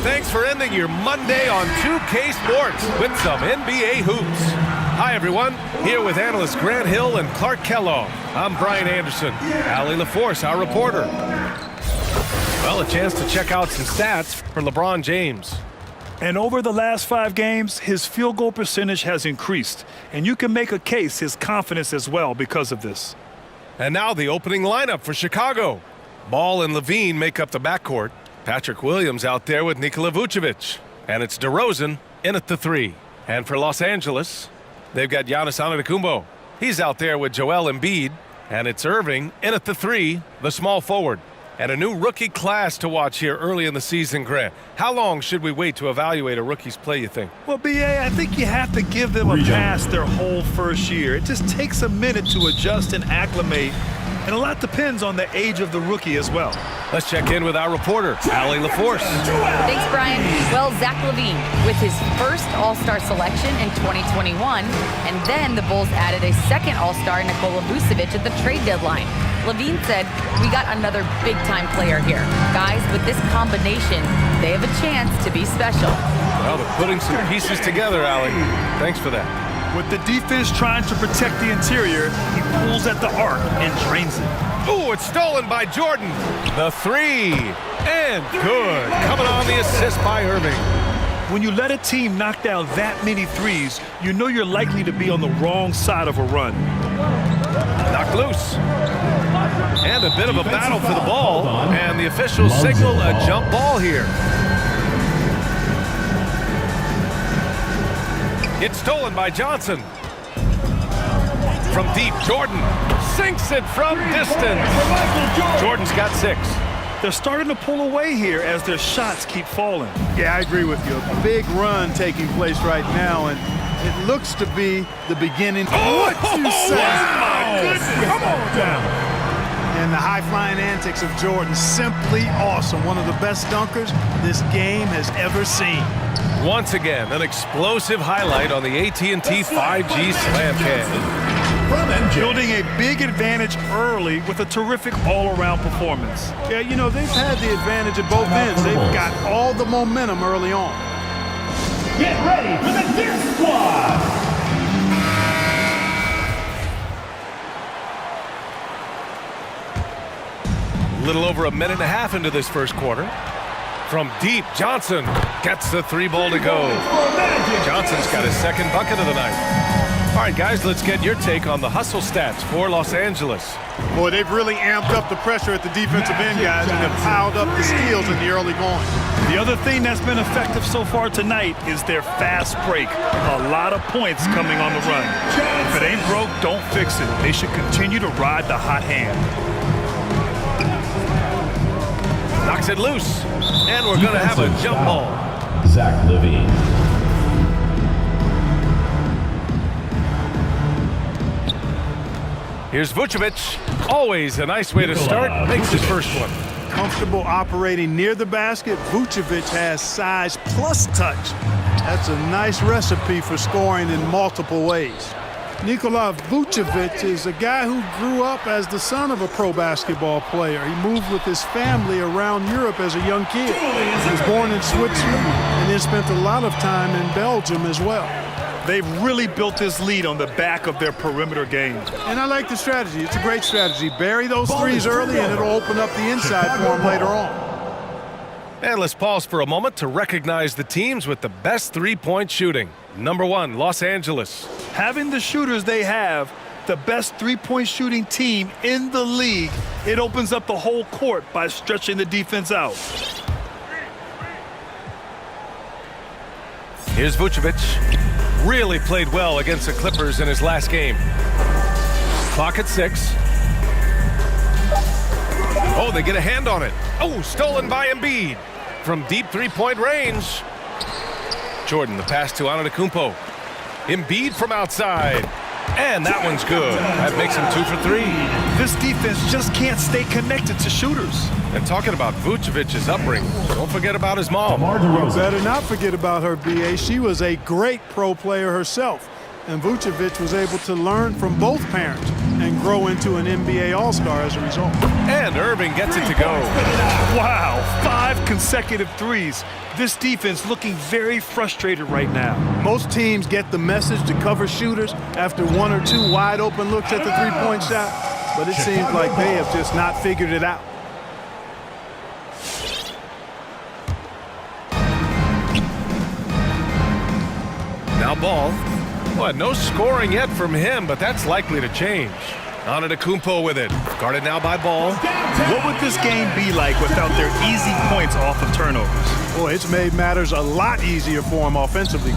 thanks for ending your Monday on 2K Sports with some NBA hoops. Hi, everyone. Here with analysts Grant Hill and Clark Kellogg. I'm Brian Anderson. Allie LaForce, our reporter. Well, a chance to check out some stats for LeBron James. And over the last 5 games, his field goal percentage has increased. And you can make a case his confidence as well because of this. And now the opening lineup for Chicago. Ball and Levine make up the backcourt. Patrick Williams out there with Nikola Vucevic. And it's DeRozan in at the 3. And for Los Angeles, they've got Giannis Antetokounmpo. He's out there with Joel Embiid. And it's Irving in at the 3, the small forward. And a new rookie class to watch here early in the season, Grant. How long should we wait to evaluate a rookie's play, you think? Well, B.A., I think you have to give them a pass their whole first year. It just takes a minute to adjust and acclimate. And a lot depends on the age of the rookie as well. Let's check in with our reporter, Allie LaForce. Thanks, Brian. Well, Zach LaVine with his first All-Star selection in 2021, and then the Bulls added a second All-Star, Nikola Vucevic, at the trade deadline. LaVine said, "We got another big-time player here. Guys, with this combination, they have a chance to be special." Well, they're putting some pieces together, Allie. Thanks for that. With the defense trying to protect the interior, he pulls at the arc and drains it. Ooh, it's stolen by Jordan. The 3, and good. Coming on the assist by Irving. When you let a team knock down that many threes, you know you're likely to be on the wrong side of a run. Knocked loose. And a bit of a battle for the ball, and the officials signal a jump ball here. It's stolen by Johnson. From deep, Jordan sinks it from distance. Jordan's got 6. They're starting to pull away here as their shots keep falling. Yeah, I agree with you. A big run taking place right now, and it looks to be the beginning. What you say? My goodness. Come on down. And the high-flying antics of Jordan, simply awesome. One of the best dunkers this game has ever seen. Once again, an explosive highlight on the AT&T 5G Slam Cam. Building a big advantage early with a terrific all-around performance. Yeah, you know, they've had the advantage at both ends. They've got all the momentum early on. Get ready for the Dip Squad! A little over a minute and a half into this first quarter. From deep, Johnson gets the 3 ball to go. Johnson's got his second bucket of the night. All right, guys, let's get your take on the hustle stats for Los Angeles. Boy, they've really amped up the pressure at the defensive end, guys, and have piled up the steals in the early going. The other thing that's been effective so far tonight is their fast break. A lot of points coming on the run. If it ain't broke, don't fix it. They should continue to ride the hot hand. Knocks it loose, and we're going to have a jump ball. Zach LaVine. Here's Vucevic. Always a nice way to start. Makes his first one. Comfortable operating near the basket. Vucevic has size plus touch. That's a nice recipe for scoring in multiple ways. Nikola Vucevic is a guy who grew up as the son of a pro basketball player. He moved with his family around Europe as a young kid. He was born in Switzerland and then spent a lot of time in Belgium as well. They've really built this lead on the back of their perimeter game. And I like the strategy. It's a great strategy. Bury those threes early and it'll open up the inside for them later on. And let's pause for a moment to recognize the teams with the best three-point shooting. Number 1, Los Angeles. Having the shooters they have, the best three-point shooting team in the league, it opens up the whole court by stretching the defense out. Here's Vucevic. Really played well against the Clippers in his last game. Clock at 6. Oh, they get a hand on it. Oh, stolen by Embiid. From deep three-point range. Jordan, the pass to Antetokounmpo. Embiid from outside. And that one's good. That makes him 2 for 3. This defense just can't stay connected to shooters. And talking about Vucevic's upbringing, don't forget about his mom. You better not forget about her, B.A. She was a great pro player herself. And Vucevic was able to learn from both parents and grow into an NBA All-Star as a result. And Irving gets it to go. Wow, 5 consecutive threes. This defense looking very frustrated right now. Most teams get the message to cover shooters after 1 or 2 wide open looks at the three-point shot, but it seems like they have just not figured it out. Now Ball. Well, no scoring yet from him, but that's likely to change. Antetokounmpo with it. Guarded now by Ball. What would this game be like without their easy points off of turnovers? Boy, it's made matters a lot easier for them offensively.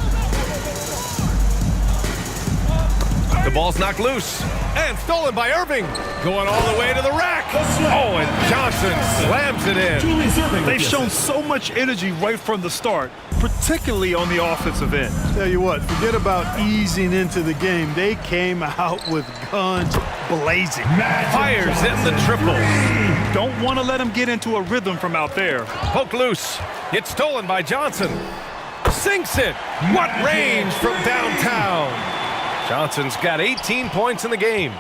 The ball's knocked loose and stolen by Irving. Going all the way to the rack. Oh, and Johnson slams it in. They've shown so much energy right from the start, particularly on the offensive end. Tell you what, forget about easing into the game. They came out with guns blazing. Fires in the triple. Don't want to let them get into a rhythm from out there. Poke loose. It's stolen by Johnson. Sinks it. What range from downtown. Johnson's got 18 points in the game.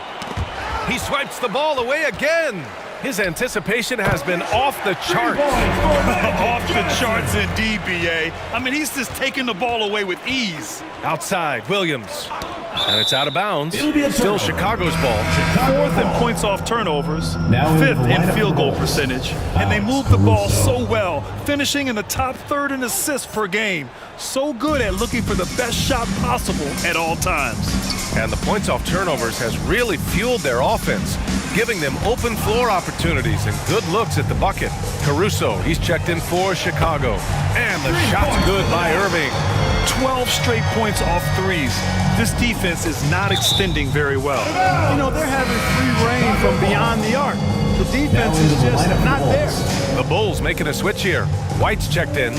He swipes the ball away again. His anticipation has been off the charts. Off the charts indeed, B.A. I mean, he's just taking the ball away with ease. Outside, Williams. And it's out of bounds. Still Chicago's ball. 4th in points off turnovers, Now 5th in lineup field goal balls. percentage, and they move the ball so well, finishing in the top 3rd in assists per game. So good at looking for the best shot possible at all times. And the points off turnovers has really fueled their offense, giving them open floor opportunities and good looks at the bucket. Caruso, he's checked in for Chicago. And the shot's good by Irving. 12 straight points off threes. This defense is not extending very well. You know, they're having free reign from beyond the arc. The defense is just not there. The Bulls making a switch here. White's checked in.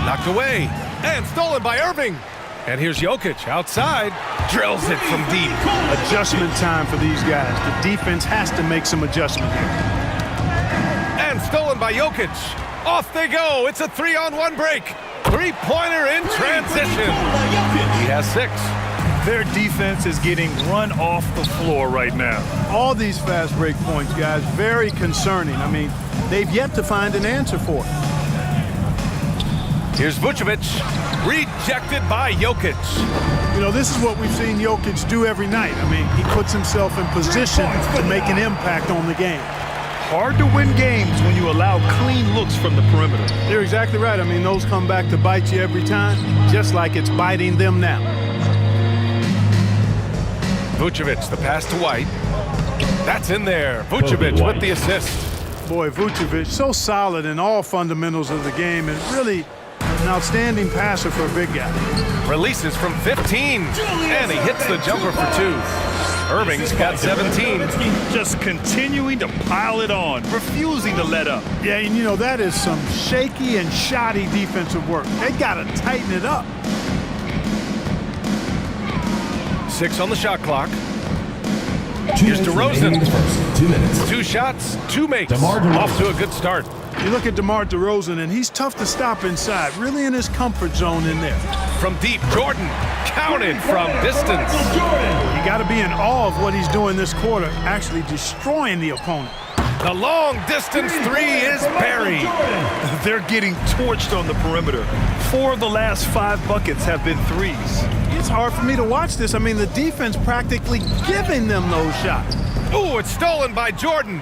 Knocked away. And stolen by Irving. And here's Jokic outside. Drills it from deep. Adjustment time for these guys. The defense has to make some adjustment here. And stolen by Jokic. Off they go. It's a 3-on-1 break. Three-pointer in transition. He has 6. Their defense is getting run off the floor right now. All these fast break points, guys, very concerning. I mean, they've yet to find an answer for it. Here's Vucevic. Rejected by Jokic. You know, this is what we've seen Jokic do every night. I mean, he puts himself in position to make an impact on the game. Hard to win games when you allow clean looks from the perimeter. You're exactly right. I mean, those come back to bite you every time, just like it's biting them now. Vucevic, the pass to White. That's in there. Vucevic with the assist. Boy, Vucevic, so solid in all fundamentals of the game, and really an outstanding passer for a big guy. Releases from 15, and he hits the jumper for 2. Irving's got 17. Just continuing to pile it on, refusing to let up. Yeah, and you know, that is some shaky and shoddy defensive work. They got to tighten it up. 6 on the shot clock. Here's DeRozan. 2 minutes. 2 shots, 2 makes. DeMar DeRozan. Off to a good start. You look at DeMar DeRozan, and he's tough to stop inside, really in his comfort zone in there. From deep, Jordan counted from distance. You got to be in awe of what he's doing this quarter, actually destroying the opponent. The long distance 3 is buried. They're getting torched on the perimeter. 4 of the last 5 buckets have been threes. It's hard for me to watch this. I mean, the defense practically giving them those shots. Ooh, it's stolen by Jordan.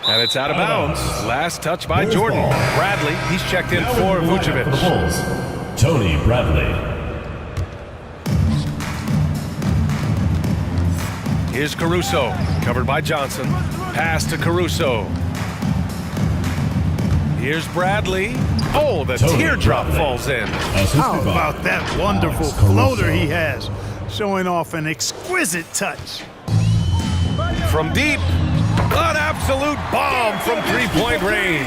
And it's out of bounds. Last touch by Jordan. Bradley, he's checked in for Vucevic. For the Bulls, Tony Bradley. Here's Caruso, covered by Johnson. Pass to Caruso. Here's Bradley. Oh, the Tony teardrop Bradley. falls in. Assisted How by about that wonderful Alex Caruso. floater he has, showing off an exquisite touch. From deep, an absolute bomb from three-point range.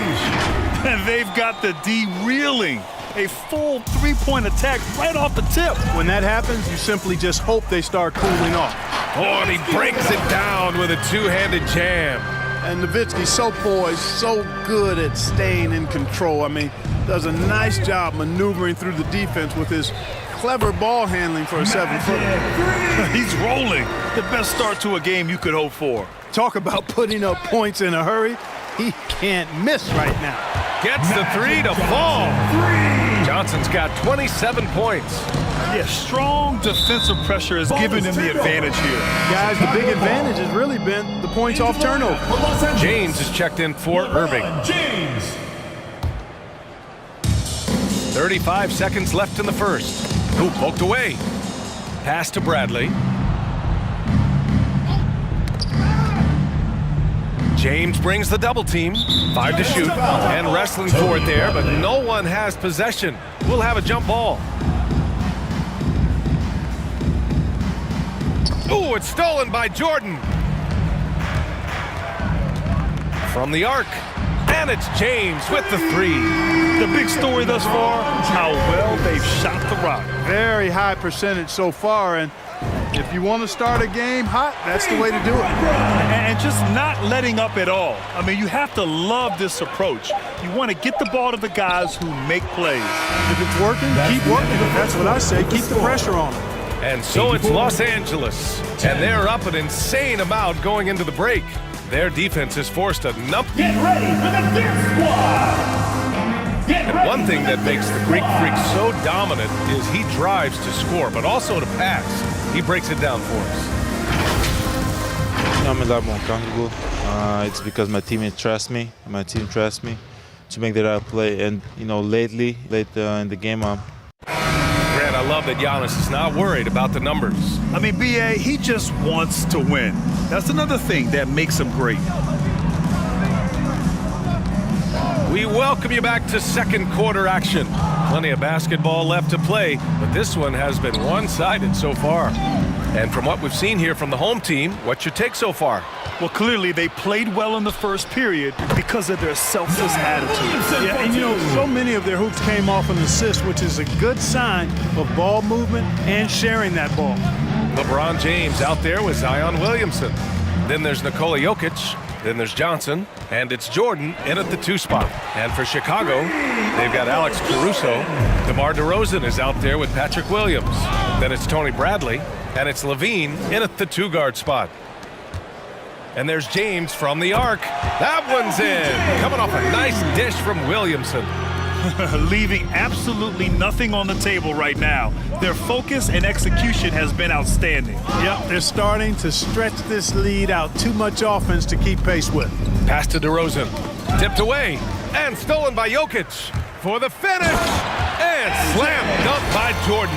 And they've got the D reeling. A full 3-point attack right off the tip. When that happens, you simply just hope they start cooling off. Oh, and he breaks it down with a two-handed jam. And Nowitzki's so poised, so good at staying in control. I mean, does a nice job maneuvering through the defense with his clever ball handling for a 7-footer. He's rolling. The best start to a game you could hope for. Talk about putting up points in a hurry. He can't miss right now. Gets the three to fall. Johnson's got 27 points. Yeah, strong defensive pressure has given him the advantage here. Guys, the big advantage has really been the points off turnover. James is checked in for Irving. James. 35 seconds left in the first. Ooh, poked away. Pass to Bradley. James brings the double team. 5 to shoot. And wrestling for it there, but no one has possession. We'll have a jump ball. Ooh, it's stolen by Jordan. From the arc. And it's James with the three. The big story thus far, how well they've shot the rock. Very high percentage so far, and if you want to start a game hot, that's the way to do it. And just not letting up at all. I mean, you have to love this approach. You want to get the ball to the guys who make plays. If it's working, keep working. That's what I say. Keep the pressure on them. And so it's Los Angeles. And they're up an insane amount going into the break. Their defense has forced a number. Get ready for the Dirt Squad. And one thing that makes the Greek Freak so dominant is he drives to score, but also to pass. He breaks it down for us. I'm a lot more comfortable. It's because my teammates trust me. My team trusts me to make the right play. And, you know, late in the game, Grant, I love that Giannis is not worried about the numbers. I mean, B.A., he just wants to win. That's another thing that makes him great. We welcome you back to second quarter action. Plenty of basketball left to play, but this one has been one-sided so far. And from what we've seen here from the home team, what's your take so far? Well, clearly they played well in the first period because of their selfless attitude. Yeah, and you know, so many of their hoops came off an assist, which is a good sign of ball movement and sharing that ball. LeBron James out there with Zion Williamson. Then there's Nikola Jokic. Then there's Johnson. And it's Jordan in at the 2 spot. And for Chicago, they've got Alex Caruso. DeMar DeRozan is out there with Patrick Williams. Then it's Tony Bradley. And it's Levine in at the 2-guard spot. And there's James from the arc. That one's in. Coming off a nice dish from Williamson. Leaving absolutely nothing on the table right now. Their focus and execution has been outstanding. Yep, they're starting to stretch this lead out. Too much offense to keep pace with. Pass to DeRozan. Tipped away. And stolen by Jokic. For the finish. And slam dunk by Jordan.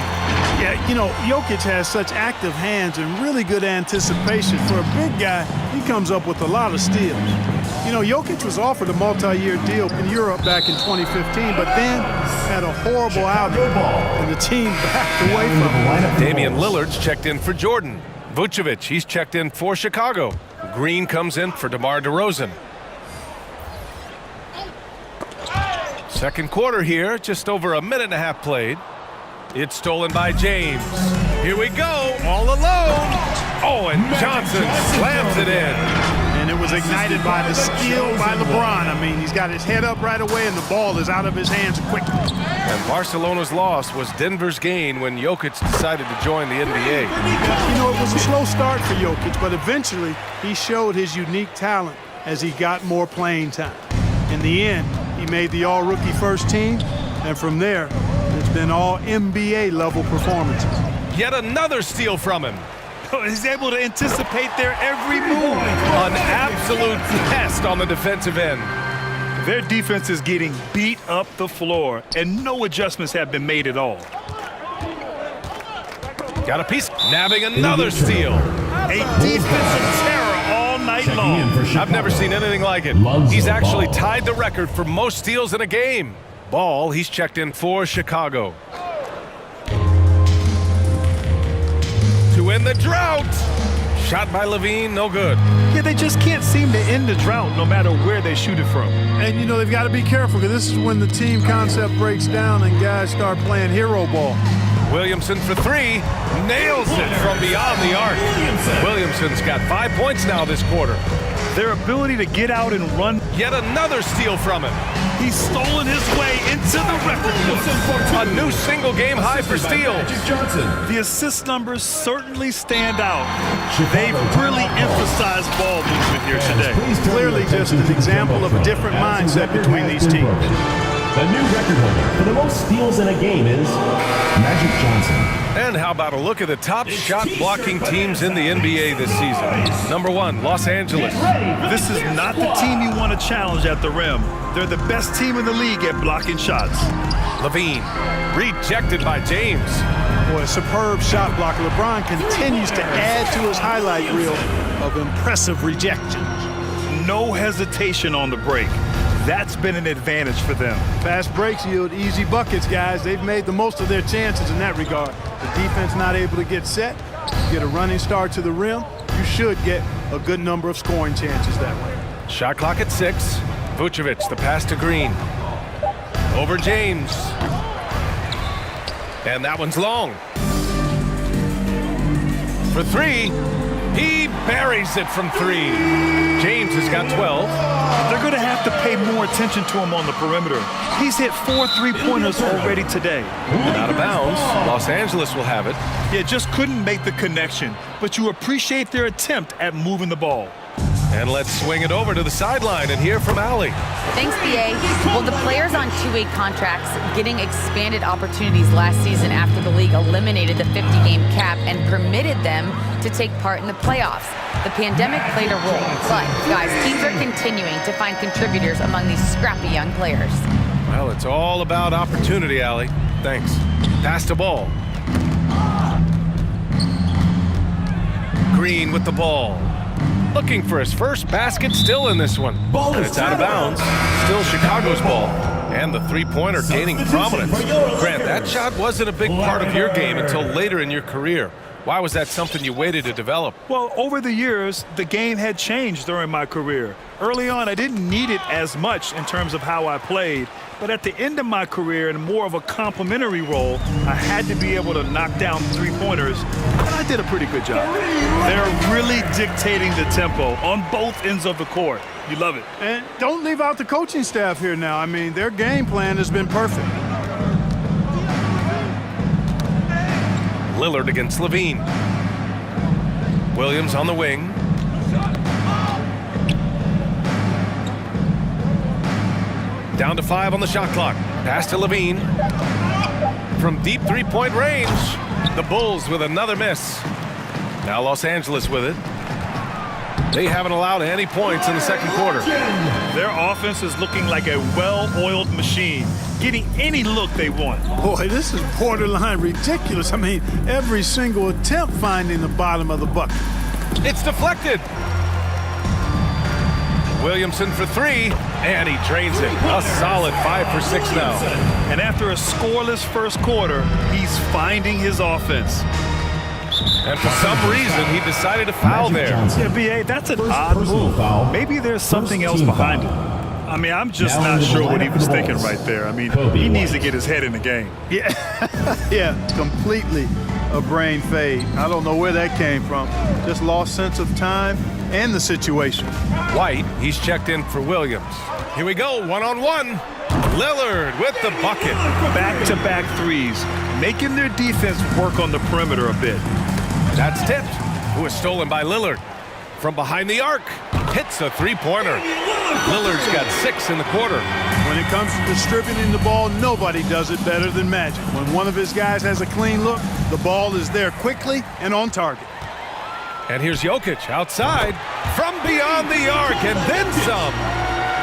Yeah, you know, Jokic has such active hands and really good anticipation. For a big guy, he comes up with a lot of steals. You know, Jokic was offered a multi-year deal in Europe back in 2015, but then had a horrible outing, and the team backed away from him. Damian Lillard's checked in for Jordan. Vucevic, he's checked in for Chicago. Green comes in for DeMar DeRozan. Second quarter here, just over a minute and a half played. It's stolen by James. Here we go, all alone. Oh, and Johnson slams it in. And it was ignited by the steal by LeBron. I mean, he's got his head up right away, and the ball is out of his hands quickly. And Barcelona's loss was Denver's gain when Jokic decided to join the NBA. You know, it was a slow start for Jokic, but eventually he showed his unique talent as he got more playing time. In the end, he made the all-rookie first team, and from there, it's been all NBA level performances. Yet another steal from him. He's able to anticipate their every move. An absolute pest on the defensive end. Their defense is getting beat up the floor, and no adjustments have been made at all. Got a piece, nabbing another steal. A defensive terror all night long. I've never seen anything like it. He's actually tied the record for most steals in a game. Ball, he's checked in for Chicago. To end the drought. Shot by Levine, no good. Yeah, they just can't seem to end the drought no matter where they shoot it from. And, you know, they've got to be careful because this is when the team concept breaks down and guys start playing hero ball. Williamson for three. Nails it from beyond the arc. Williamson's got 5 points now this quarter. Their ability to get out and run. Yet another steal from him. He's stolen his way into the record books. A new single-game high for steals. The assist numbers certainly stand out. They've really emphasized ball movement here today. Clearly just an example of a different mindset between these teams. The new record holder for the most steals in a game is Magic Johnson. And how about a look at the top shot-blocking teams in the NBA this season? Number 1, Los Angeles. This is not the team you want to challenge at the rim. They're the best team in the league at blocking shots. LaVine, rejected by James. Boy, a superb shot blocker. LeBron continues to add to his highlight reel of impressive rejections. No hesitation on the break. That's been an advantage for them. Fast breaks yield easy buckets, guys. They've made the most of their chances in that regard. The defense not able to get set, get a running start to the rim. You should get a good number of scoring chances that way. Shot clock at 6. Vucevic, the pass to Green. Over James. And that one's long. For 3, he buries it from 3. James has got 12. They're going to have to pay more attention to him on the perimeter. He's hit 4 3-pointers already today. And out of bounds, Los Angeles will have it. Yeah, just couldn't make the connection, but you appreciate their attempt at moving the ball. And let's swing it over to the sideline and hear from Allie. Thanks, BA. Well, the players on two-way contracts getting expanded opportunities last season after the league eliminated the 50-game cap and permitted them to take part in the playoffs. The pandemic played a role, but, guys, teams are continuing to find contributors among these scrappy young players. Well, it's all about opportunity, Allie. Thanks. Pass the ball. Green with the ball. Looking for his first basket, still in this one. And it's out of bounds. Still Chicago's ball. And the three-pointer gaining prominence. Grant, that shot wasn't a big part of your game until later in your career. Why was that something you waited to develop? Well, over the years, the game had changed during my career. Early on, I didn't need it as much in terms of how I played. But at the end of my career, in more of a complementary role, I had to be able to knock down three-pointers, and I did a pretty good job. They're really dictating the tempo on both ends of the court. You love it. And don't leave out the coaching staff here now. I mean, their game plan has been perfect. Lillard against LaVine. Williams on the wing. Down to 5 on the shot clock. Pass to LaVine. From deep three-point range. The Bulls with another miss. Now Los Angeles with it. They haven't allowed any points in the second quarter. Their offense is looking like a well-oiled machine, getting any look they want. Boy, this is borderline ridiculous. I mean, every single attempt finding the bottom of the bucket. It's deflected. Williamson for 3, and he drains it. A solid 5 for 6 now. And after a scoreless first quarter, he's finding his offense. And for some reason, he decided to foul there. Yeah, B.A., that's an odd move. Maybe there's something else behind it. I mean, I'm just not sure what he was thinking right there. I mean, he needs to get his head in the game. Yeah, yeah, completely a brain fade. I don't know where that came from. Just lost sense of time and the situation. White, he's checked in for Williams. Here we go, one-on-one. Lillard with the bucket. Back-to-back threes, making their defense work on the perimeter a bit. That's tipped. Who is stolen by Lillard. From behind the arc, hits a three-pointer. Lillard's got 6 in the quarter. When it comes to distributing the ball, nobody does it better than Magic. When one of his guys has a clean look, the ball is there quickly and on target. And here's Jokic outside from beyond the arc and then some.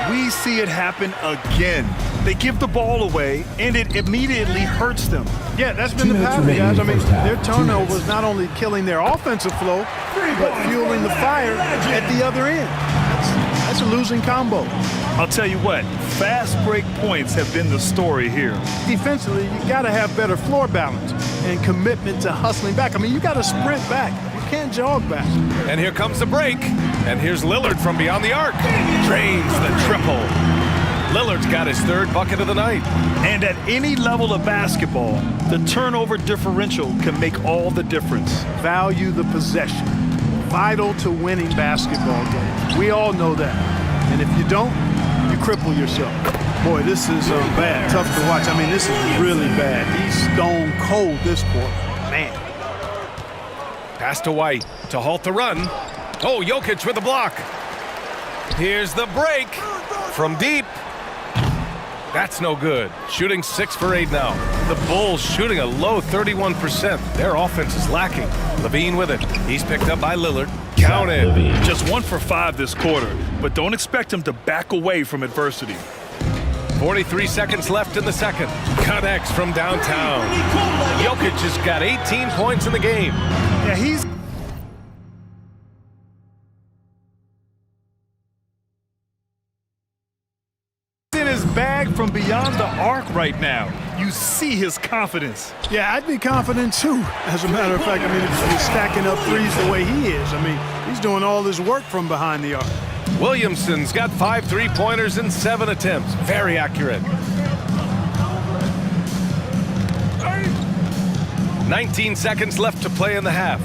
We see it happen again. They give the ball away, and it immediately hurts them. Yeah, that's been the pattern, guys. I mean, their turnovers not only killing their offensive flow, but fueling the fire at the other end. That's a losing combo. I'll tell you what, fast break points have been the story here. Defensively, you got to have better floor balance and commitment to hustling back. I mean, you got to sprint back. You can't jog back. And here comes the break. And here's Lillard from beyond the arc. Drains the triple. Lillard Lillard's got his third bucket of the night. And at any level of basketball, the turnover differential can make all the difference. Value the possession. Vital to winning basketball games. We all know that. And if you don't, you cripple yourself. Boy, this is bad. Tough to watch. I mean, this is really bad. He's stone cold this quarter. Man. Pass to White to halt the run. Oh, Jokic with the block. Here's the break from deep. That's no good. Shooting 6 for 8 now. The Bulls shooting a low 31%. Their offense is lacking. LaVine with it. He's picked up by Lillard. Counted. Just 1 for 5 this quarter, but don't expect him to back away from adversity. 43 seconds left in the second. Connects from downtown. Jokic has got 18 points in the game. Yeah, he's in his bag from beyond the arc right now. You see his confidence. Yeah, I'd be confident too. As a matter of fact, I mean, if he's stacking up threes the way he is, I mean, he's doing all this work from behind the arc. Williamson's got 5 3-pointers in 7 attempts. Very accurate. 19 seconds left to play in the half.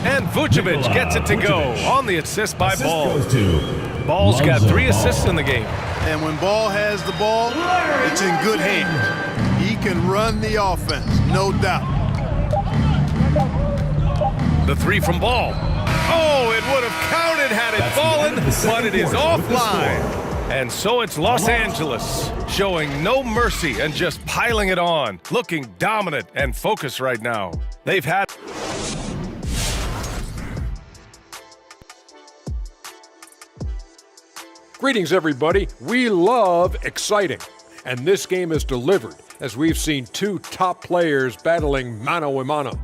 And Vucevic gets it to go on the assist by Ball. Ball's got 3 assists in the game. And when Ball has the ball, it's in good hands. He can run the offense, no doubt. The 3 from Ball. Oh, it would have counted had it fallen, but it is offline. And so it's Los Angeles, showing no mercy and just piling it on, looking dominant and focused right now. They've had... Greetings, everybody. We love exciting, and this game is delivered as we've seen 2 top players battling mano a mano.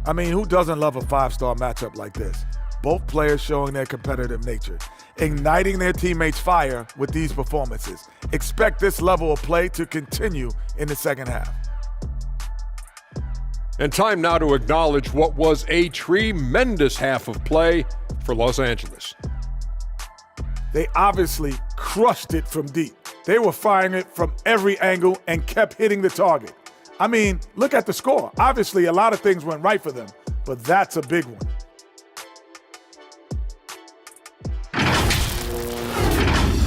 I mean, who doesn't love a 5-star matchup like this? Both players showing their competitive nature, igniting their teammates' fire with these performances. Expect this level of play to continue in the second half. And time now to acknowledge what was a tremendous half of play for Los Angeles. They obviously crushed it from deep. They were firing it from every angle and kept hitting the target. I mean, look at the score. Obviously, a lot of things went right for them, but that's a big one.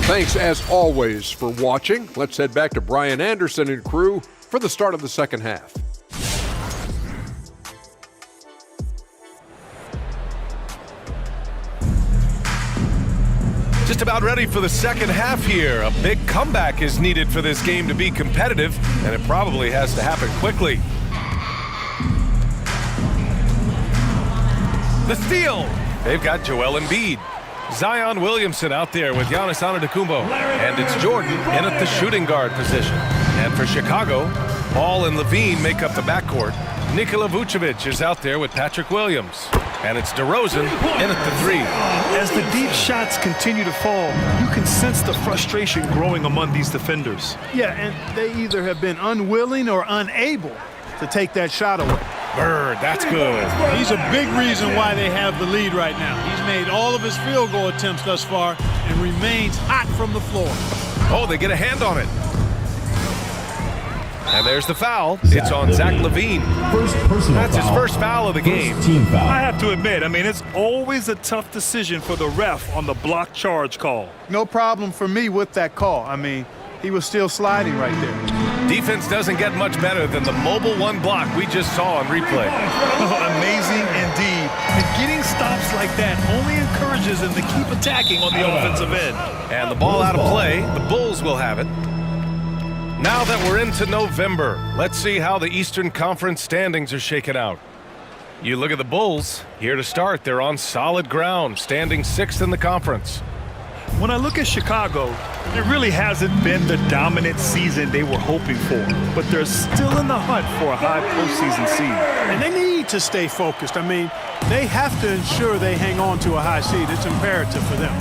Thanks, as always, for watching. Let's head back to Brian Anderson and crew for the start of the second half. Just about ready for the second half here. A big comeback is needed for this game to be competitive, and it probably has to happen quickly. The steal. They've got Joel Embiid. Zion Williamson out there with Giannis Antetokounmpo. And it's Jordan in at the shooting guard position. And for Chicago, Ball and LaVine make up the backcourt. Nikola Vucevic is out there with Patrick Williams. And it's DeRozan in at the 3. As the deep shots continue to fall, you can sense the frustration growing among these defenders. Yeah, and they either have been unwilling or unable to take that shot away. Bird, that's good. He's a big reason why they have the lead right now. He's made all of his field goal attempts thus far and remains hot from the floor. Oh, they get a hand on it. And there's the foul. It's on Zach LaVine. That's his first foul of the game. I have to admit, I mean, it's always a tough decision for the ref on the block charge call. No problem for me with that call. I mean, he was still sliding right there. Defense doesn't get much better than the mobile 1 block we just saw on replay. Amazing indeed. And getting stops like that only encourages them to keep attacking on the offensive end. And the ball out of play. The Bulls will have it. Now that we're into November, let's see how the Eastern Conference standings are shaken out. You look at the Bulls. Here to start, they're on solid ground, standing 6th in the conference. When I look at Chicago, it really hasn't been the dominant season they were hoping for, but they're still in the hunt for a high postseason seed. And they need to stay focused. I mean, they have to ensure they hang on to a high seed. It's imperative for them.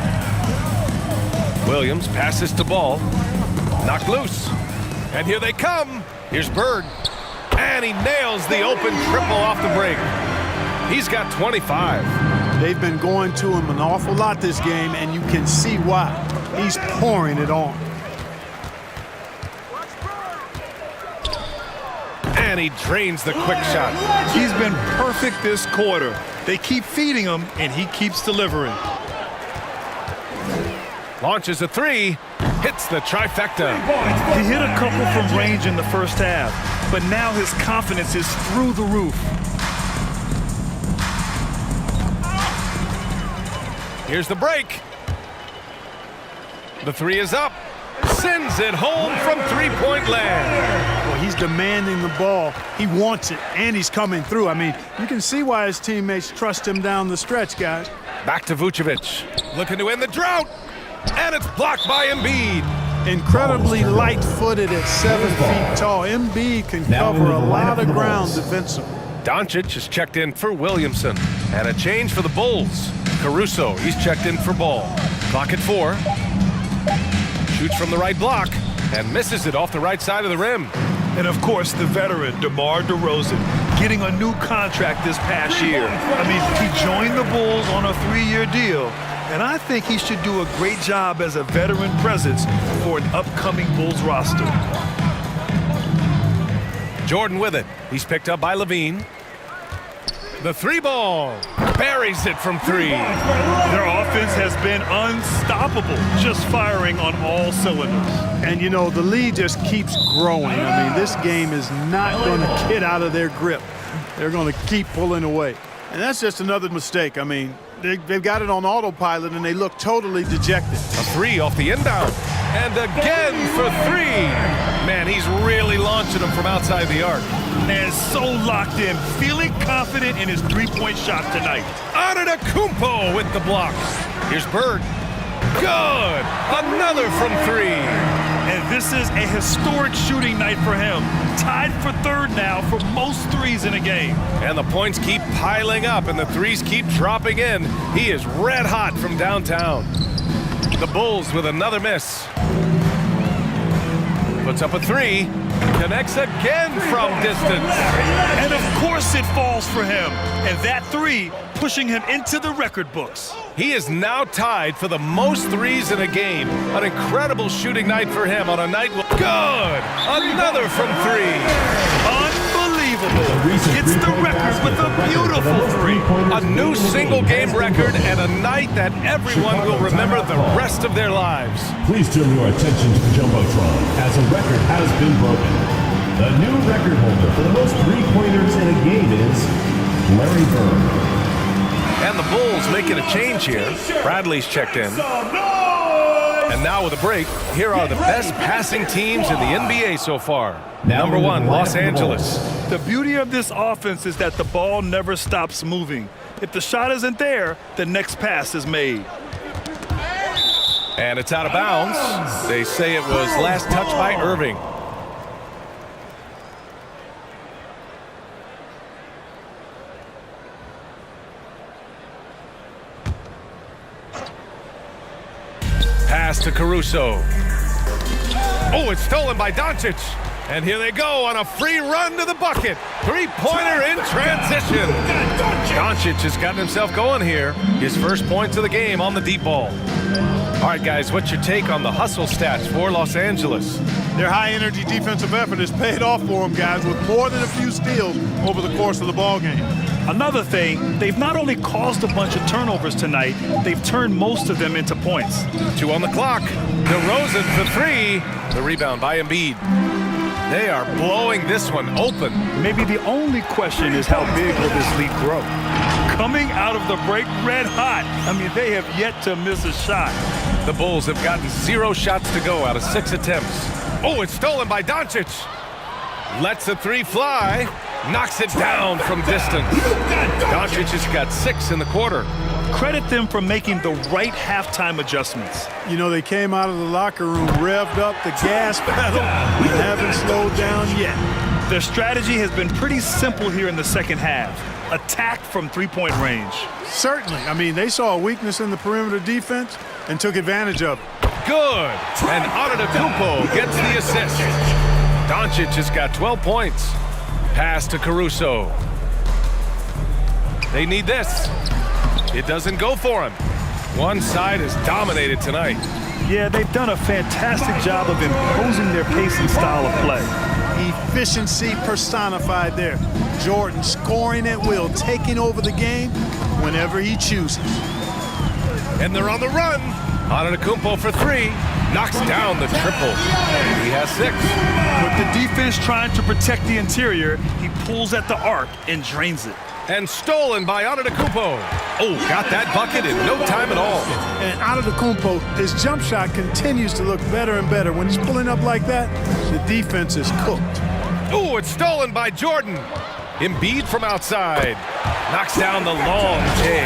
Williams passes to Ball. Knocked loose. And here they come. Here's Bird. And he nails the open triple off the break. He's got 25. They've been going to him an awful lot this game, and you can see why. He's pouring it on. And he drains the quick shot. He's been perfect this quarter. They keep feeding him, and he keeps delivering. Launches a three, hits the trifecta. He hit a couple from range in the first half, but now his confidence is through the roof. Here's the break. The three is up. Sends it home from three-point land. Well, he's demanding the ball. He wants it, and he's coming through. I mean, you can see why his teammates trust him down the stretch, guys. Back to Vucevic. Looking to end the drought. And it's blocked by Embiid. Incredibly light-footed at 7 feet tall. Embiid can cover a lot of ground defensively. Doncic is checked in for Williamson. And a change for the Bulls. Caruso, he's checked in for Ball. Clock at 4. Shoots from the right block and misses it off the right side of the rim. And of course, the veteran, DeMar DeRozan, getting a new contract this past year. I mean, he joined the Bulls on a 3-year deal, and I think he should do a great job as a veteran presence for an upcoming Bulls roster. Jordan with it. He's picked up by Levine. The three ball. Buries it from 3. Their offense has been unstoppable, just firing on all cylinders. And, you know, the lead just keeps growing. I mean, this game is not going to get out of their grip. They're going to keep pulling away. And that's just another mistake. I mean, they've got it on autopilot, and they look totally dejected. A 3 off the inbound. And again for 3. Man, he's really launching them from outside the arc. And so locked in, feeling confident in his three-point shot tonight. Antetokounmpo with the block. Here's Bird. Good. Another from 3. And this is a historic shooting night for him. Tied for 3rd now for most threes in a game. And the points keep piling up and the threes keep dropping in. He is red hot from downtown. The Bulls with another miss. Puts up a 3. Connects again from distance. And of course it falls for him. And that 3 pushing him into the record books. He is now tied for the most threes in a game. An incredible shooting night for him on a night. Good! Another from 3. Unbelievable. It's the record with a beautiful 3. A new single-game record and a night that everyone will remember the rest of their lives. Please turn your attention to the Jumbotron as a record has been broken. The new record holder for the most three-pointers in a game is Larry Bird. And the Bulls making a change here. Bradley's checked in. And now with a break, here are the best passing teams in the NBA so far. Number 1, Los Angeles. The beauty of this offense is that the ball never stops moving. If the shot isn't there, the next pass is made. And it's out of bounds. They say it was last touched by Irving. Pass to Caruso. Oh, it's stolen by Doncic. And here they go on a free run to the bucket. Three-pointer in transition. Doncic has gotten himself going here. His first points of the game on the deep ball. All right, guys, what's your take on the hustle stats for Los Angeles? Their high-energy defensive effort has paid off for them, guys, with more than a few steals over the course of the ball game. Another thing, they've not only caused a bunch of turnovers tonight, they've turned most of them into points. 2 on the clock. DeRozan for 3. The rebound by Embiid. They are blowing this one open. Maybe the only question is how big will this lead grow? Coming out of the break red hot. I mean, they have yet to miss a shot. The Bulls have gotten 0 shots to go out of 6 attempts. Oh, it's stolen by Doncic. Lets a 3 fly. Knocks it down from distance. Doncic has got 6 in the quarter. Credit them for making the right halftime adjustments. You know, they came out of the locker room, revved up the gas pedal, and haven't slowed down yet. Their strategy has been pretty simple here in the second half. Attack from three-point range. Certainly. I mean, they saw a weakness in the perimeter defense and took advantage of it. Good. And Antetokounmpo gets the assist. Doncic has got 12 points. Pass to Caruso. They need this. It doesn't go for him. One side is dominated tonight. Yeah, they've done a fantastic job of imposing their pace and style of play. Efficiency personified there. Jordan scoring at will, taking over the game whenever he chooses. And they're on the run. Antetokounmpo for three. Knocks down the triple. He has 6. With the defense trying to protect the interior, he pulls at the arc and drains it. And stolen by Antetokounmpo. Oh, got that bucket in no time at all. And Antetokounmpo, his jump shot continues to look better and better. When he's pulling up like that, the defense is cooked. Oh, it's stolen by Jordan. Embiid from outside. Knocks down the long J.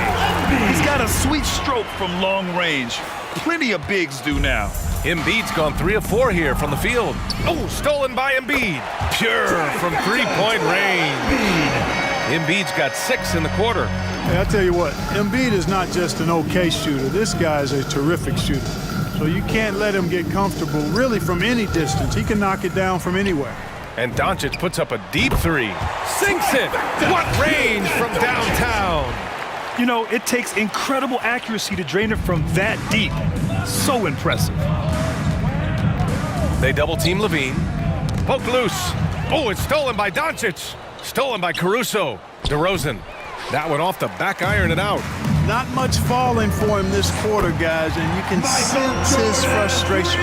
He's got a sweet stroke from long range. Plenty of bigs do now. Embiid's gone 3 of 4 here from the field. Oh, stolen by Embiid. Pure from three-point range. Embiid's got 6 in the quarter. Hey, I'll tell you what, Embiid is not just an okay shooter. This guy is a terrific shooter. So you can't let him get comfortable really from any distance. He can knock it down from anywhere. And Doncic puts up a deep 3. Sinks it. What range from downtown. You know, it takes incredible accuracy to drain it from that deep. So impressive. They double-team Levine. Poke loose. Oh, it's stolen by Doncic. Stolen by Caruso. DeRozan. That one off the back iron and out. Not much falling for him this quarter, guys, and you can sense his frustration.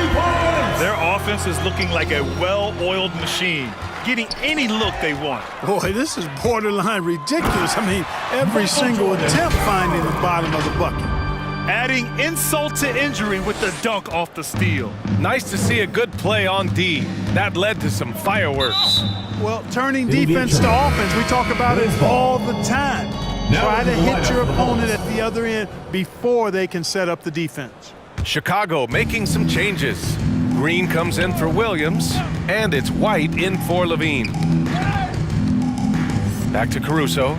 Their offense is looking like a well-oiled machine, getting any look they want. Boy, this is borderline ridiculous. I mean, every single attempt finding the bottom of the bucket. Adding insult to injury with the dunk off the steal. Nice to see a good play on D. That led to some fireworks. Well, turning defense to offense, we talk about it all the time. Try to hit your opponent at the other end before they can set up the defense. Chicago making some changes. Green comes in for Williams, and it's White in for Levine. Back to Caruso.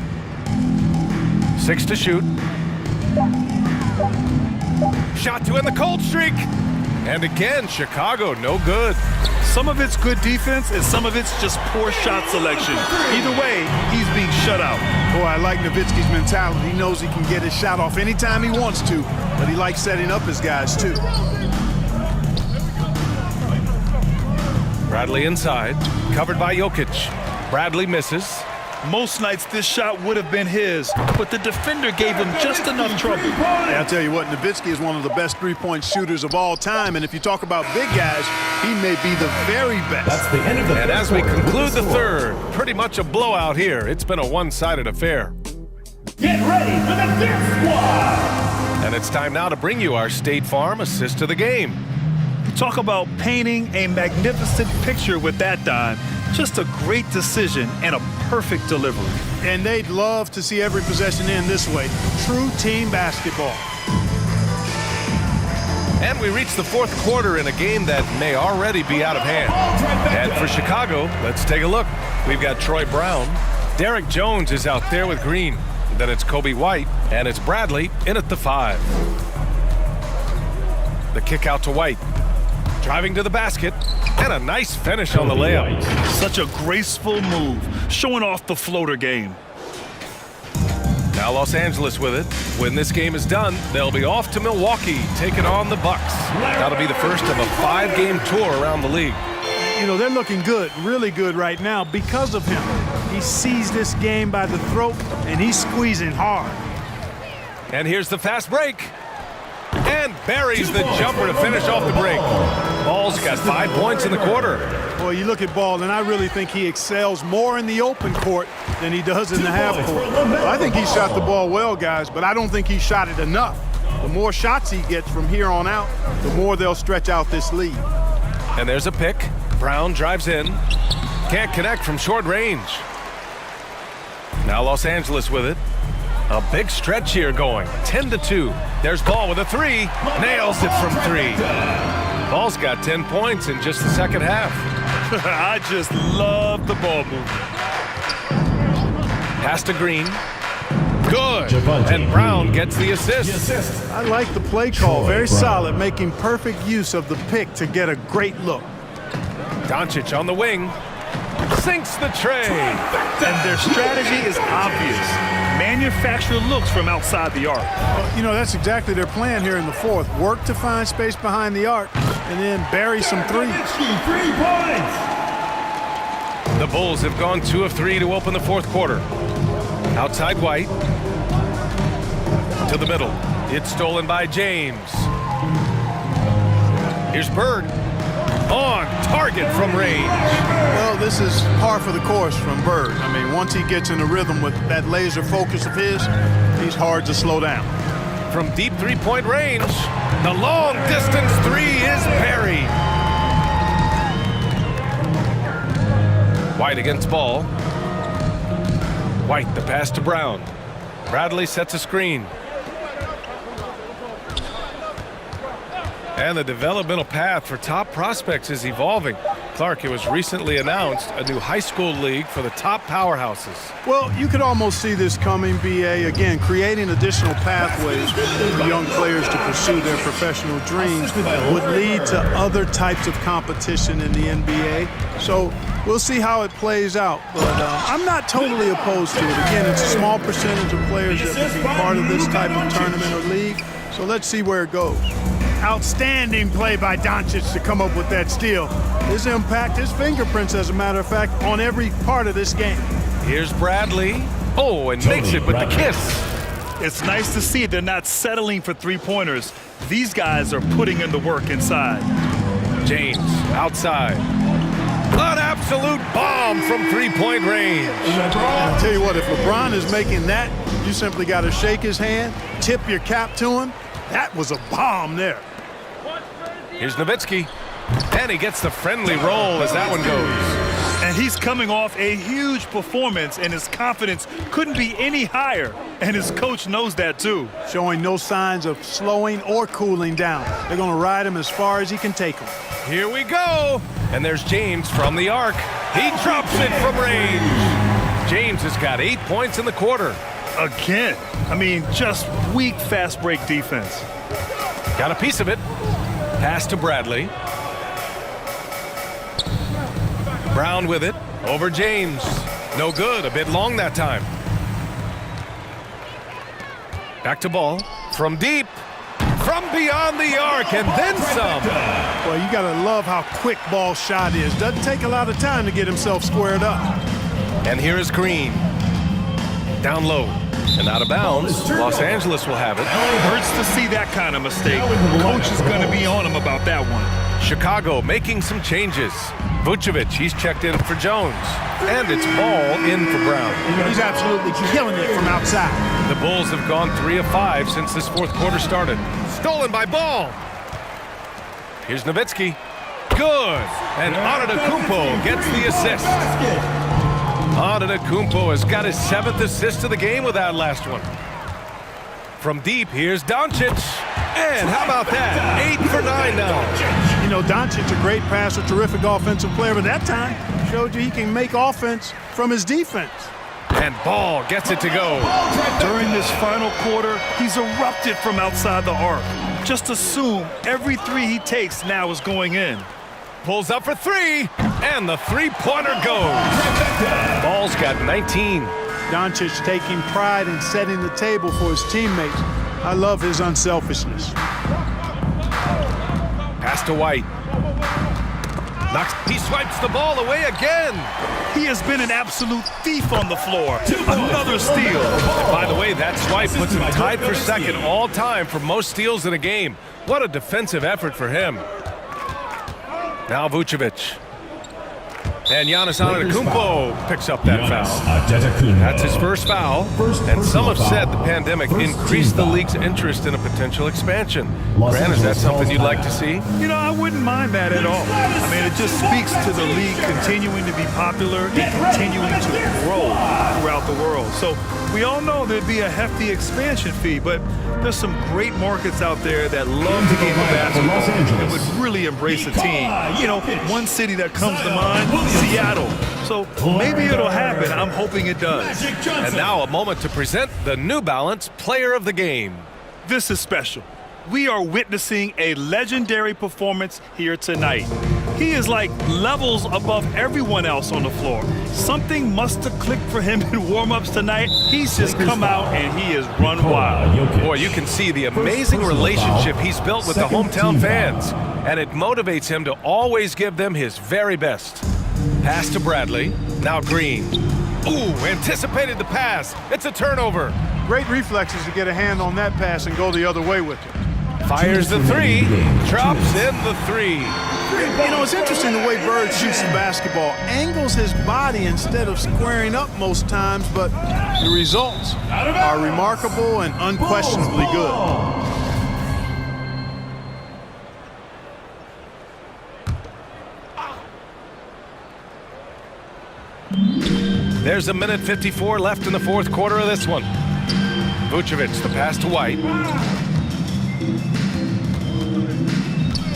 6 to shoot. Shot to end the cold streak. And again, Chicago no good. Some of it's good defense, and some of it's just poor shot selection. Either way, he's being shut out. Boy, I like Nowitzki's mentality. He knows he can get his shot off anytime he wants to, but he likes setting up his guys, too. Bradley inside, covered by Jokic. Bradley misses. Most nights this shot would have been his, but the defender gave him just enough trouble. Hey, I'll tell you what, Nowitzki is one of the best three-point shooters of all time, and if you talk about big guys, he may be the very best. That's the end of the And first as we quarter. conclude the third, pretty much a blowout here. It's been a one-sided affair. Get ready for the Fifth Squad! And it's time now to bring you our State Farm assist of the game. Talk about painting a magnificent picture with that dime. Just a great decision and a perfect delivery. And they'd love to see every possession end this way. True team basketball. And we reach the fourth quarter in a game that may already be out of hand. And for Chicago, let's take a look. We've got Troy Brown. Derek Jones is out there with Green. Then it's Kobe White, and it's Bradley in at the 5. The kick out to White. Driving to the basket, and a nice finish on the layup. Such a graceful move, showing off the floater game. Now Los Angeles with it. When this game is done, they'll be off to Milwaukee, taking on the Bucks. That'll be the first of a 5-game tour around the league. You know, they're looking good, really good right now because of him. He sees this game by the throat, and he's squeezing hard. And here's the fast break. And buries the jumper to finish off the break. Ball's got 5 points in the quarter. Boy, you look at Ball, and I really think he excels more in the open court than he does in the half court. I think he shot the ball well, guys, but I don't think he shot it enough. The more shots he gets from here on out, the more they'll stretch out this lead. And there's a pick. Brown drives in. Can't connect from short range. Now Los Angeles with it. A big stretch here going. 10-2. There's Ball with a 3. Nails it from 3. Ball's got 10 points in just the second half. I just love the ball movement. Pass to Green. Good. And Brown gets the assist. I like the play call. Very solid, making perfect use of the pick to get a great look. Doncic on the wing. Sinks the tray. And their strategy is obvious. manufacture looks from outside the arc. Well, you know, that's exactly their plan here in the fourth. Work to find space behind the arc and then bury some threes. 3 points. The Bulls have gone 2 of 3 to open the fourth quarter. Outside White. To the middle. It's stolen by James. Here's Bird. On target from range. Well, this is par for the course from Bird. I mean, once he gets in a rhythm with that laser focus of his, he's hard to slow down. From deep three-point range, the long-distance three is buried. White against Ball. White, the pass to Brown. Bradley sets a screen. And the developmental path for top prospects is evolving. Clark, it was recently announced a new high school league for the top powerhouses. Well, you could almost see this coming, BA, again, creating additional pathways for young players to pursue their professional dreams would lead to other types of competition in the NBA. So we'll see how it plays out. But I'm not totally opposed to it. Again, it's a small percentage of players that will be part of this type of tournament or league. So let's see where it goes. Outstanding play by Doncic to come up with that steal. His impact, his fingerprints, as a matter of fact, on every part of this game. Here's Bradley. Oh, and makes it with the kiss. It's nice to see they're not settling for three-pointers. These guys are putting in the work inside. James outside. An absolute bomb from three-point range. I'll tell you what, if LeBron is making that, you simply got to shake his hand, tip your cap to him. That was a bomb there. Here's Nowitzki. And he gets the friendly roll as that one goes. And he's coming off a huge performance, and his confidence couldn't be any higher. And his coach knows that, too. Showing no signs of slowing or cooling down. They're going to ride him as far as he can take him. Here we go. And there's James from the arc. He drops it from range. James has got 8 points in the quarter. Again, I mean, just weak fast break defense. Got a piece of it. Pass to Bradley. Brown with it. Over James. No good. A bit long that time. Back to Ball. From deep. From beyond the arc. And then some. Well, you got to love how quick Ball's shot is. Doesn't take a lot of time to get himself squared up. And here is Green. Down low. And out of bounds. Los Angeles will have it. Hurts to see that kind of mistake. Coach is going to be on him about that one. Chicago making some changes. Vucevic, he's checked in for Jones. And it's Ball in for Brown. He's absolutely killing it from outside. The Bulls have gone 3 of 5 since this fourth quarter started. Stolen by Ball. Here's Nowitzki. Good. And Antetokounmpo gets the assist. Antetokounmpo has got his 7th assist of the game with that last one. From deep, here's Doncic. And how about that? 8 for 9 now. You know, Doncic's a great passer, terrific offensive player, but that time showed you he can make offense from his defense. And Ball gets it to go. During this final quarter, he's erupted from outside the arc. Just assume every three he takes now is going in. Pulls up for 3, and the three-pointer goes. Ball's got 19. Doncic taking pride in setting the table for his teammates. I love his unselfishness. Pass to White. He swipes the ball away again. He has been an absolute thief on the floor. Another steal. And by the way, that swipe puts him tied for second all time for most steals in a game. What a defensive effort for him. Now Vucevic. And Giannis Antetokounmpo picks up that foul. That's his first foul. And some have said the pandemic increased the league's interest in a potential expansion. Grant, is that something you'd like to see? You know, I wouldn't mind that at all. I mean, it just speaks to the league continuing to be popular and continuing to grow throughout the world. So we all know there'd be a hefty expansion fee, but there's some great markets out there that love the game of basketball and would really embrace a team. You know, one city that comes to mind, Seattle. So maybe it'll happen. I'm hoping it does. And now a moment to present the New Balance Player of the Game. This is special. We are witnessing a legendary performance here tonight. He is like levels above everyone else on the floor. Something must have clicked for him in warm-ups tonight. He's just come out and he has run wild. Boy, you can see the amazing relationship he's built with the hometown fans, and it motivates him to always give them his very best. Pass to Bradley, now Green. Ooh, anticipated the pass. It's a turnover. Great reflexes to get a hand on that pass and go the other way with it. Fires the three, drops in the three. You know, it's interesting the way Bird shoots the basketball. Angles his body instead of squaring up most times, but the results are remarkable and unquestionably good. There's 1:54 left in the fourth quarter of this one. Vucevic, the pass to White.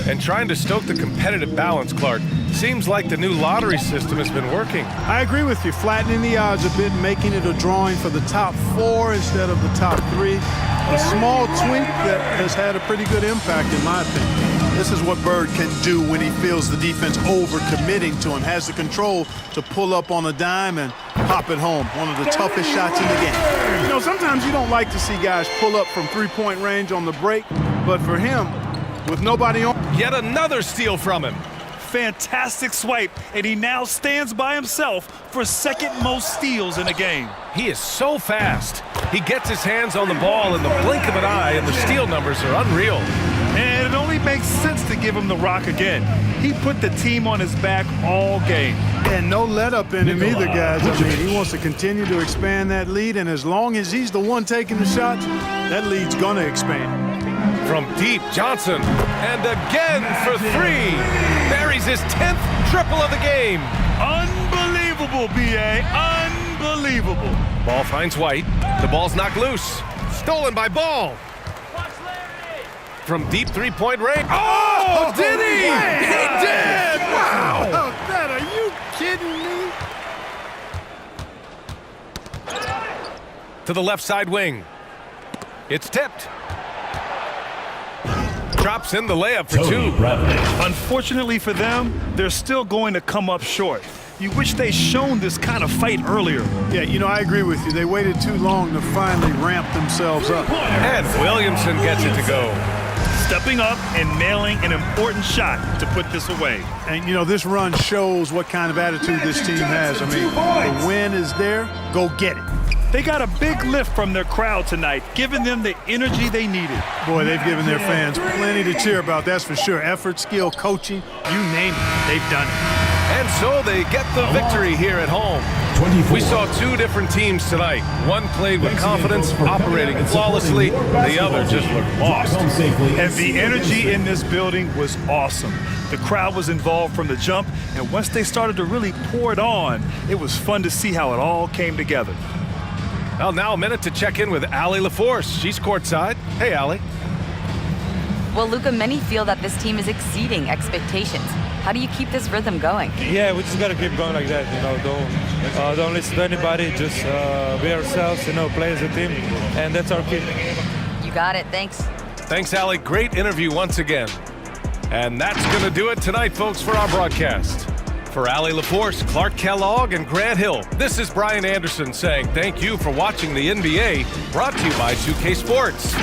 And trying to stoke the competitive balance, Clark. Seems like the new lottery system has been working. I agree with you, flattening the odds a bit, making it a drawing for the top 4 instead of the top 3. A small tweak that has had a pretty good impact in my opinion. This is what Bird can do when he feels the defense over-committing to him, has the control to pull up on a dime and pop it home. One of the toughest shots in the game. You know, sometimes you don't like to see guys pull up from three-point range on the break, but for him, with nobody on. Yet another steal from him. Fantastic swipe, and he now stands by himself for second most steals in a game. He is so fast. He gets his hands on the ball in the blink of an eye, and the steal numbers are unreal. And it only makes sense to give him the rock again. He put the team on his back all game. And no let up in him either, guys. I mean, he wants to continue to expand that lead, and as long as he's the one taking the shots, that lead's gonna expand. From deep, Johnson, and again for three. Buries his 10th triple of the game. Unbelievable, B.A., unbelievable. Ball finds White. The ball's knocked loose. Stolen by Ball. From deep three-point range. Oh, did he? He did! Wow! Oh, that, are you kidding me? To the left side wing. It's tipped. Drops in the layup for two. Unfortunately for them, they're still going to come up short. You wish they'd shown this kind of fight earlier. Yeah, you know, I agree with you. They waited too long to finally ramp themselves up. And Williamson gets it to go. Stepping up and nailing an important shot to put this away. And, you know, this run shows what kind of attitude this team has. I mean, the win is there. Go get it. They got a big lift from their crowd tonight, giving them the energy they needed. Boy, they've given their fans plenty to cheer about, that's for sure. Effort, skill, coaching, you name it, they've done it. And so they get the victory here at home. 24. We saw two different teams tonight. One played with confidence, operating flawlessly. The other just looked lost. And the energy in this building was awesome. The crowd was involved from the jump, and once they started to really pour it on, it was fun to see how it all came together. Well, now a minute to check in with Allie LaForce. She's courtside. Hey, Allie. Well, Luka, many feel that this team is exceeding expectations. How do you keep this rhythm going? Yeah, we just got to keep going like that. You know, don't listen to anybody. Just be ourselves. You know, play as a team, and that's our key. You got it. Thanks. Thanks, Allie. Great interview once again. And that's going to do it tonight, folks, for our broadcast. For Allie LaForce, Clark Kellogg, and Grant Hill, this is Brian Anderson saying thank you for watching the NBA, brought to you by 2K Sports.